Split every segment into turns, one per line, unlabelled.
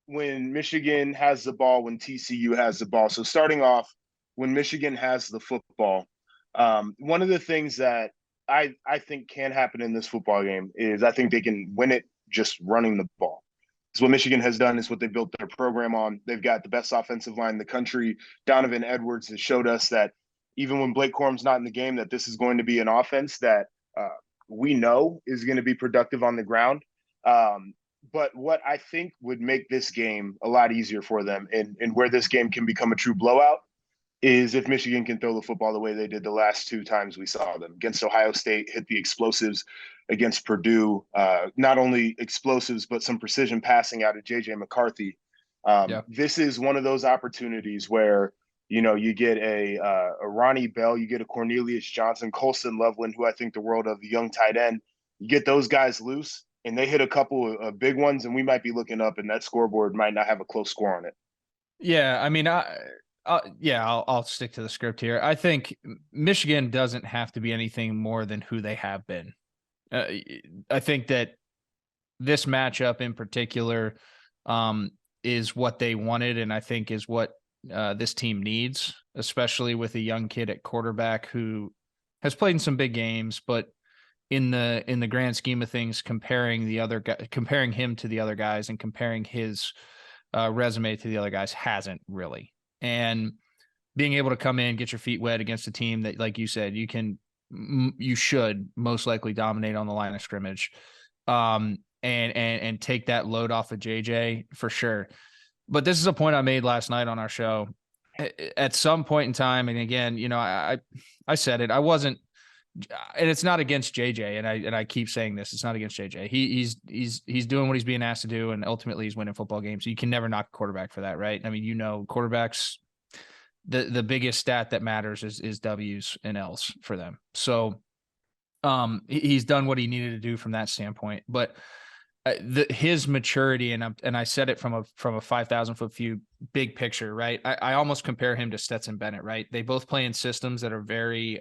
when Michigan has the ball, when TCU has the ball. So starting off, when Michigan has the football, one of the things that I think can happen in this football game is I think they can win it just running the ball. It's what Michigan has done. It's what they built their program on. They've got the best offensive line in the country. Donovan Edwards has showed us that even when Blake Corum's not in the game, that this is going to be an offense that we know is going to be productive on the ground. But what I think would make this game a lot easier for them and where this game can become a true blowout is if Michigan can throw the football the way they did the last two times we saw them. Against Ohio State, hit the explosives. Against Purdue, not only explosives, but some precision passing out of J.J. McCarthy. This is one of those opportunities where, you get a Ronnie Bell, you get a Cornelius Johnson, Colston Loveland, who I think the world of, the young tight end. You get those guys loose, and they hit a couple of big ones, and we might be looking up, and that scoreboard might not have a close score on it.
Yeah, I mean, I'll stick to the script here. I think Michigan doesn't have to be anything more than who they have been. I think that this matchup in particular is what they wanted, and I think is what this team needs, especially with a young kid at quarterback who has played in some big games, but in the grand scheme of things, comparing him to the other guys and comparing his resume to the other guys hasn't really. And being able to come in, get your feet wet against a team that, like you said, you should most likely dominate on the line of scrimmage, and take that load off of JJ for sure. But this is a point I made last night on our show. At some point in time, and again, I said it, I wasn't, and it's not against JJ, and I keep saying this, it's not against JJ. He's doing what he's being asked to do, and ultimately he's winning football games. So you can never knock a quarterback for that, right? I mean, quarterbacks, the biggest stat that matters is W's and L's for them. So he's done what he needed to do from that standpoint. But his maturity, and I said it from a 5,000-foot view, big picture, right? I almost compare him to Stetson Bennett, right? They both play in systems that are very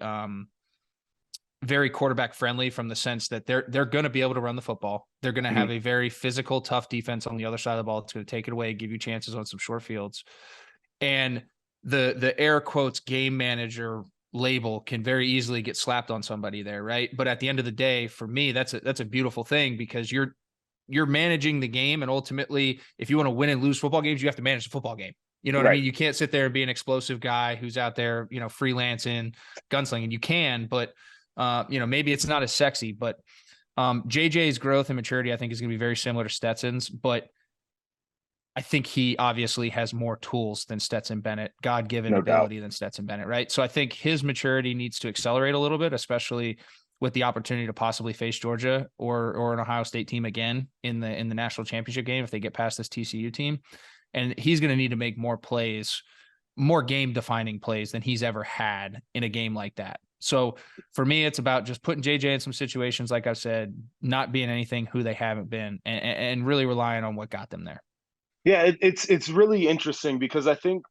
very quarterback friendly, from the sense that they're going to be able to run the football. They're going to have a very physical, tough defense on the other side of the ball. It's going to take it away, give you chances on some short fields. And the air quotes game manager label can very easily get slapped on somebody there, right? But at the end of the day, for me, that's a beautiful thing, because you're managing the game, and ultimately, if you want to win and lose football games, you have to manage the football game. You know what I mean? You can't sit there and be an explosive guy who's out there, freelancing, gunslinging. You can, but maybe it's not as sexy. But JJ's growth and maturity, I think, is going to be very similar to Stetson's, but I think he obviously has more tools than Stetson Bennett, God-given ability than Stetson Bennett, right? So I think his maturity needs to accelerate a little bit, especially with the opportunity to possibly face Georgia or an Ohio State team again in the national championship game if they get past this TCU team. And he's going to need to make more plays, more game-defining plays than he's ever had in a game like that. So for me, it's about just putting JJ in some situations, like I said, not being anything who they haven't been, and really relying on what got them there.
Yeah, it's really interesting, because I think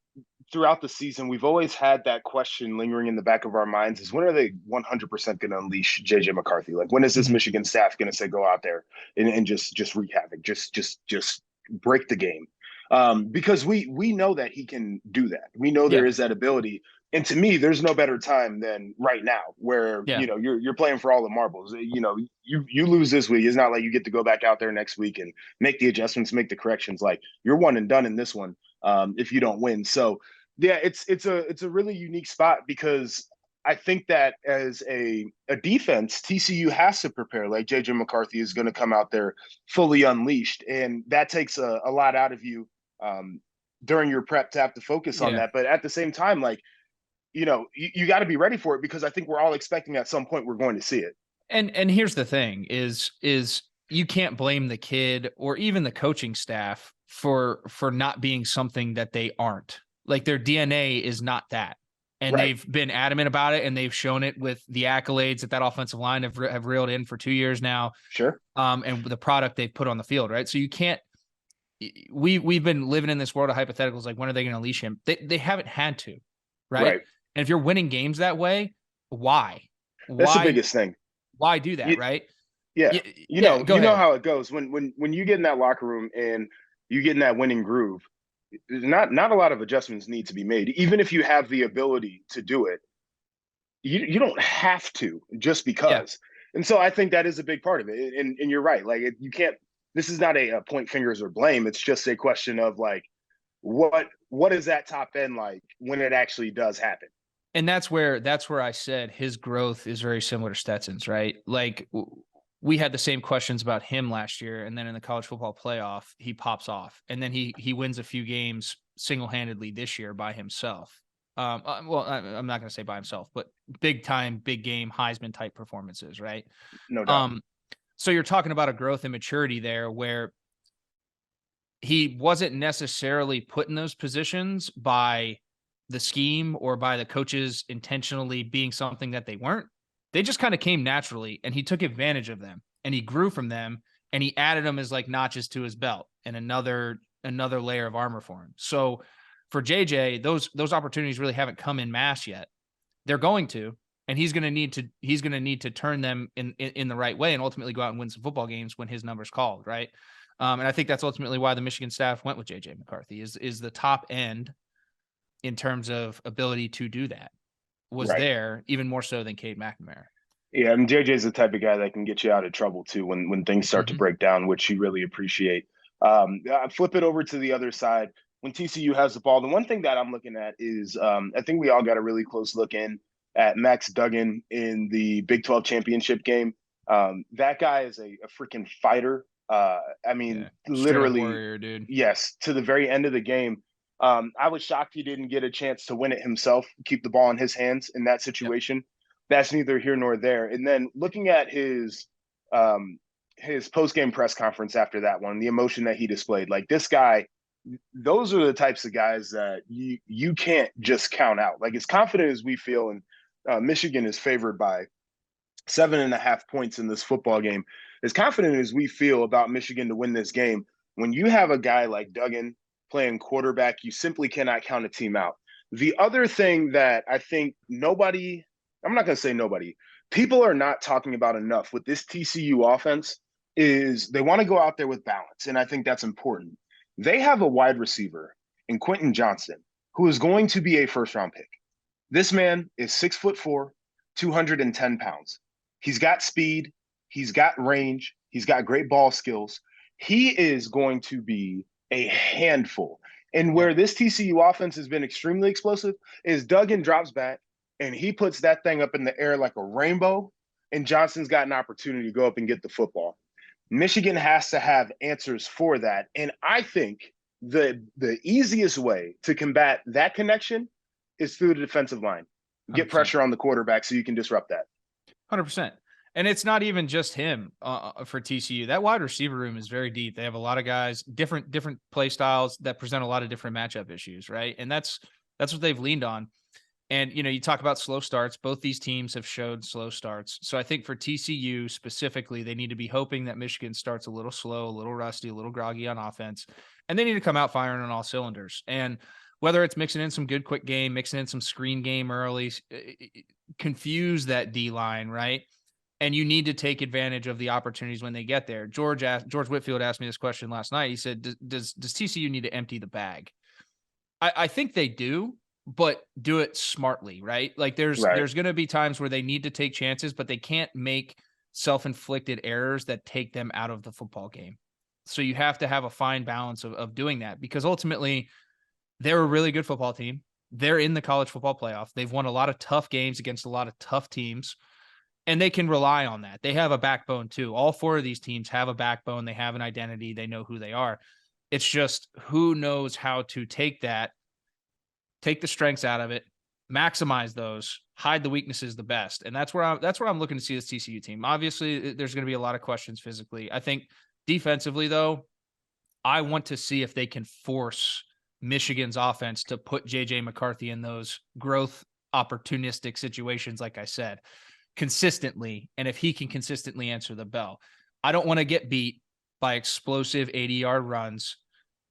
throughout the season, we've always had that question lingering in the back of our minds, is when are they 100% going to unleash J.J. McCarthy? Like, when is this Michigan staff going to say, go out there and just wreak havoc, just break the game? Because we know that he can do that. We know there is that ability. And to me, there's no better time than right now, where you're playing for all the marbles. You lose this week, it's not like you get to go back out there next week and make the adjustments, make the corrections. Like, you're one and done in this one if you don't win. So yeah, it's a really unique spot, because I think that as a defense, TCU has to prepare like J.J. McCarthy is going to come out there fully unleashed, and that takes a lot out of you during your prep to have to focus on that. But at the same time, like, you got to be ready for it, because I think we're all expecting at some point we're going to see it.
And here's the thing is you can't blame the kid or even the coaching staff for not being something that they aren't. Like, their DNA is not that. And they've been adamant about it, and they've shown it with the accolades that offensive line have reeled in for 2 years now.
Sure.
And the product they've put on the field, right? So you can't, we've been living in this world of hypotheticals, like, when are they going to unleash him? They haven't had to, right? And if you're winning games that way, why?
That's the biggest thing.
Why do that, right?
Yeah. You know how it goes when you get in that locker room and you get in that winning groove, not a lot of adjustments need to be made. Even if you have the ability to do it, you don't have to just
Yeah.
because. And so I think that is a big part of it. And you're right. Like you can't. This is not a point fingers or blame. It's just a question of like what is that top end like when it actually does happen.
And that's where I said his growth is very similar to Stetson's, right? Like we had the same questions about him last year, and then in the college football playoff, he pops off, and then he wins a few games single handedly this year by himself. Well, I'm not going to say by himself, but big time, big game, Heisman type performances, right?
No doubt.
So you're talking about a growth and maturity there where he wasn't necessarily put in those positions by the scheme or by the coaches intentionally being something that they weren't. They just kind of came naturally, and he took advantage of them, and he grew from them, and he added them as like notches to his belt and another layer of armor for him. So for JJ, those opportunities really haven't come in mass yet. They're going to, and he's going to need to turn them in the right way and ultimately go out and win some football games when his number's called, right? And I think that's ultimately why the Michigan staff went with JJ McCarthy is the top end in terms of ability to do that was
Right.
there even more so than Cade McNamara.
Yeah, I mean JJ's the type of guy that can get you out of trouble too when things start to break down, which you really appreciate. Flip it over to the other side. When TCU has the ball, the one thing that I'm looking at is I think we all got a really close look in at Max Duggan in the Big 12 championship game. That guy is a freaking fighter. I mean,
Straight up
literally,
warrior, dude.
yes, to the very end of the game. I was shocked he didn't get a chance to win it himself, keep the ball in his hands in that
Yep.
situation. That's neither here nor there. And then looking at his post game press conference after that one, the emotion that he displayed, like this guy, those are the types of guys that you can't just count out. Like as confident as we feel, and Michigan is favored by 7.5 points in this football game. As confident as we feel about Michigan to win this game, when you have a guy like Duggan playing quarterback, you simply cannot count a team out. The other thing that I think I'm not going to say nobody, people are not talking about enough with this TCU offense is they want to go out there with balance. And I think that's important. They have a wide receiver in Quentin Johnston, who is going to be a first round pick. This man is 6'4", 210 pounds. He's got speed. He's got range. He's got great ball skills. He is going to be a handful. And where this TCU offense has been extremely explosive is Duggan drops back and he puts that thing up in the air like a rainbow, and Johnson's got an opportunity to go up and get the football. Michigan has to have answers for that. And I think the easiest way to combat that connection is through the defensive line. Get
100%.
pressure on the quarterback so you can disrupt that.
100%. And it's not even just him for TCU. That wide receiver room is very deep. They have a lot of guys, different play styles that present a lot of different matchup issues, right? And that's what they've leaned on. And, you talk about slow starts. Both these teams have showed slow starts. So I think for TCU specifically, they need to be hoping that Michigan starts a little slow, a little rusty, a little groggy on offense. And they need to come out firing on all cylinders. And whether it's mixing in some good quick game, mixing in some screen game early, confuse that D line, right? And you need to take advantage of the opportunities when they get there. George Whitfield asked me this question last night. He said, does TCU need to empty the bag? I think they do, but do it smartly, right? Like there's going to be times where they need to take chances, but they can't make self-inflicted errors that take them out of the football game. So you have to have a fine balance of doing that, because ultimately they're a really good football team. They're in the college football playoff. They've won a lot of tough games against a lot of tough teams, and they can rely on that. They have a backbone too. All four of these teams have a backbone. They have an identity. They know who they are. It's just who knows how to take that, take the strengths out of it, maximize those, hide the weaknesses the best. And that's where I'm looking to see this TCU team. Obviously, there's going to be a lot of questions physically. I think defensively, though, I want to see if they can force Michigan's offense to put JJ McCarthy in those growth opportunistic situations, like I said, consistently. And if he can consistently answer the bell, I don't want to get beat by explosive 80-yard runs.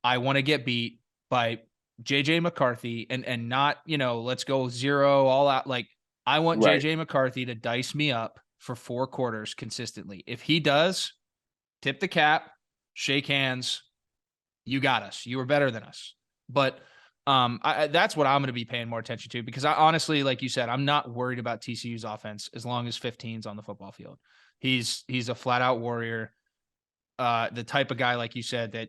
I want to get beat by JJ McCarthy and not, let's go zero all out. Like I want JJ McCarthy to dice me up for 4 quarters consistently. If he does, tip the cap, shake hands, You got us. You were better than us. But that's what I'm going to be paying more attention to, because I honestly, like you said, I'm not worried about TCU's offense as long as 15's on the football field. He's a flat out warrior. The type of guy, like you said, that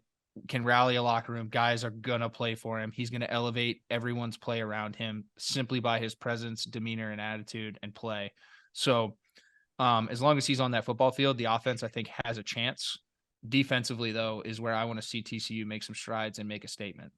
can rally a locker room. Guys are going to play for him. He's going to elevate everyone's play around him simply by his presence, demeanor, and attitude and play. So as long as he's on that football field, the offense, I think, has a chance. Defensively, though, is where I want to see TCU make some strides and make a statement.